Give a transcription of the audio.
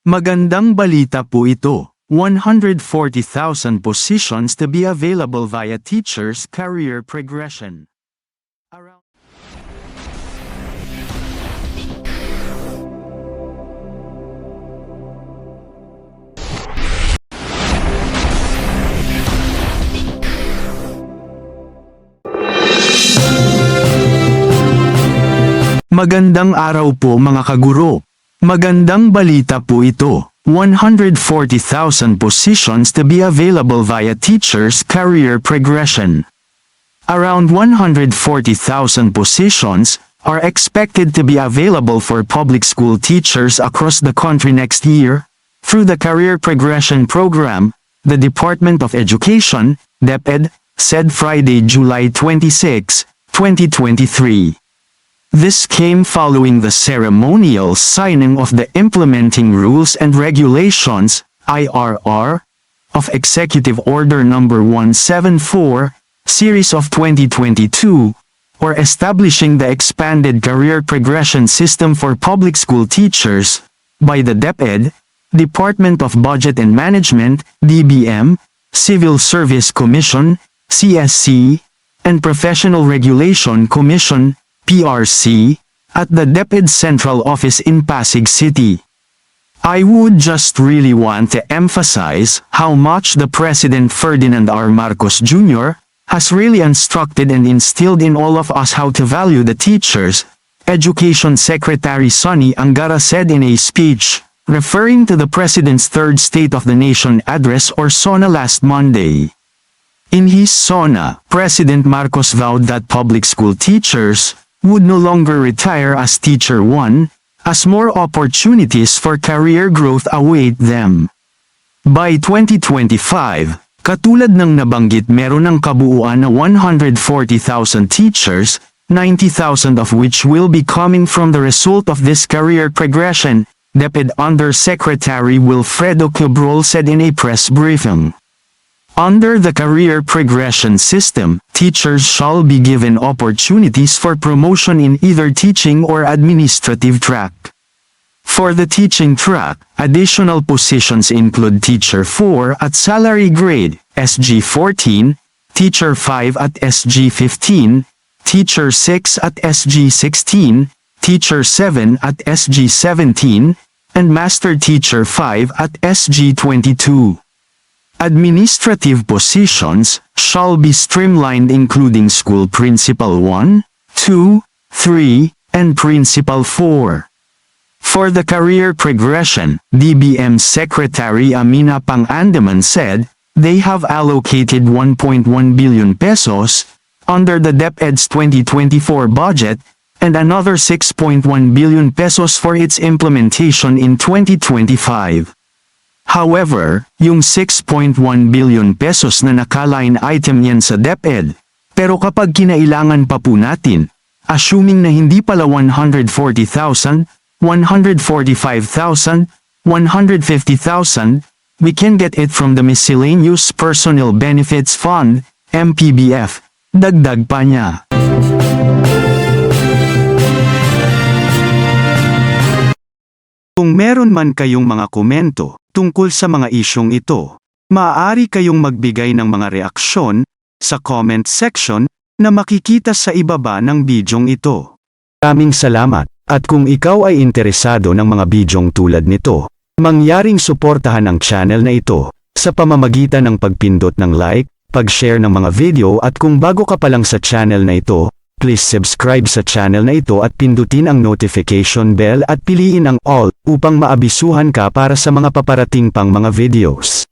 Magandang balita po ito. 140,000 positions to be available via teachers' career progression. Magandang araw po mga kaguro. Magandang balita po ito. 140,000 positions to be available via teachers' career progression. Around 140,000 positions are expected to be available for public school teachers across the country next year through the Career Progression Program, the Department of Education, DepEd, said Friday, July 26, 2023. This came following the ceremonial signing of the Implementing Rules and Regulations, IRR, of Executive Order No. 174, Series of 2022, or establishing the expanded career progression system for public school teachers, by the DepEd, Department of Budget and Management, DBM, Civil Service Commission, CSC, and Professional Regulation Commission, PRC, at the DepEd Central Office in Pasig City. I would just really want to emphasize how much the President Ferdinand R. Marcos Jr. has really instructed and instilled in all of us how to value the teachers, Education Secretary Sonny Angara said in a speech, referring to the President's Third State of the Nation address or SONA last Monday. In his SONA, President Marcos vowed that public school teachers would no longer retire as Teacher 1, as more opportunities for career growth await them. By 2025, katulad ng nabanggit meron ng kabuuan na 140,000 teachers, 90,000 of which will be coming from the result of this career progression, DepEd Undersecretary Wilfredo Cabral said in a press briefing. Under the career progression system, teachers shall be given opportunities for promotion in either teaching or administrative track. For the teaching track, additional positions include Teacher 4 at salary grade, SG 14, Teacher 5 at SG 15, Teacher 6 at SG 16, Teacher 7 at SG 17, and Master Teacher 5 at SG 22. Administrative positions shall be streamlined including School Principal 1, 2, 3, and Principal 4. For the career progression, DBM Secretary Amina Pang-Andaman said, they have allocated 1.1 billion pesos under the DepEd's 2024 budget and another 6.1 billion pesos for its implementation in 2025. However, yung 6.1 billion pesos na nakaline item yan sa DepEd, pero kapag kinailangan pa po natin, assuming na hindi pala 140,000, 145,000, 150,000, we can get it from the Miscellaneous Personnel Benefits Fund, MPBF, dagdag pa niya. Kung meron man kayong mga komento tungkol sa mga isyong ito, maaari kayong magbigay ng mga reaksyon sa comment section na makikita sa ibaba ng bidyong ito. Maraming salamat, at kung ikaw ay interesado ng mga bidyong tulad nito, mangyaring suportahan ang channel na ito sa pamamagitan ng pagpindot ng like, pag-share ng mga video at kung bago ka pa lang sa channel na ito, please subscribe sa channel na ito at pindutin ang notification bell at piliin ang all upang maabisuhan ka para sa mga paparating pang mga videos.